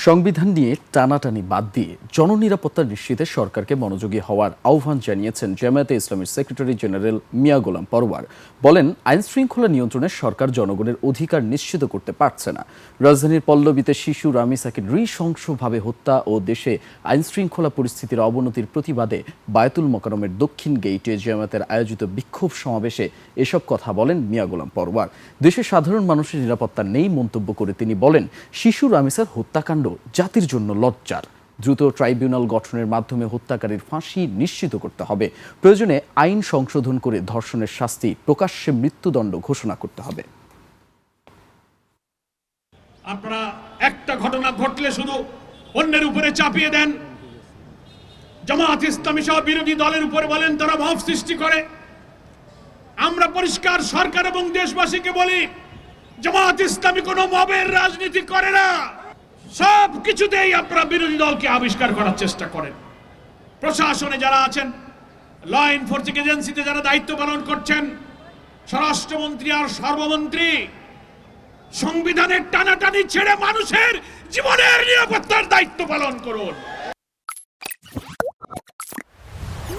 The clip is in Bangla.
সংবিধান নিয়ে টানাটানি বাদ দিয়ে জননিরাপত্তা নিশ্চিতে সরকারকে মনোযোগী হওয়ার আহ্বান জানিয়েছেন জামায়াতে ইসলামীর সেক্রেটারি জেনারেল মিয়া গোলাম পরোয়ার। বলেন, আইন শৃঙ্খলা নিয়ন্ত্রণে সরকার জনগণের অধিকার নিশ্চিত করতে পারছে না। রাজধানীর পল্লবীতে শিশু রামিসাকে নৃশংসভাবে হত্যা ও দেশে আইন শৃঙ্খলা পরিস্থিতির অবনতির প্রতিবাদে বায়তুল মোকাররমের দক্ষিণ গেইটে জামায়াতের আয়োজিত বিক্ষোভ সমাবেশে এসব কথা বলেন মিয়া গোলাম পরোয়ার। দেশের সাধারণ মানুষের নিরাপত্তা নেই মন্তব্য করে তিনি বলেন, শিশু রামিসার হত্যাকাণ্ড জাতির জন্য লজ্জার। দ্রুত ট্রাইব্যুনাল গঠনের মাধ্যমে হত্যাকারীর ফাঁসি নিশ্চিত করতে হবে। প্রয়োজনে আইন সংশোধন করে ধর্ষণের শাস্তি প্রকাশ্যে মৃত্যুদণ্ড ঘোষণা করতে হবে। আপনারা একটা ঘটনা ঘটলে শুধু অন্যের উপরে চাপিয়ে দেন। জামায়াত ইসলামী সহ বিরোধী দলের উপরে বলেন তারা মব সৃষ্টি করে। আমরা পরিষ্কার সরকার এবং দেশবাসীকে বলি, জামায়াত ইসলামী কোনো মবের রাজনীতি করে না। সব কিছুতেই আপনারা বিরোধী দলকে আবিষ্কার করার চেষ্টা করেন। প্রশাসনে যারা আছেন, ল এনফোর্সিং এজেন্সিতে যারা দায়িত্ব পালন করছেন, স্বরাষ্ট্রমন্ত্রী আর সর্বমন্ত্রী, সংবিধানের টানাটানি ছেড়ে মানুষের জীবনের নিরাপত্তার দায়িত্ব পালন করুন।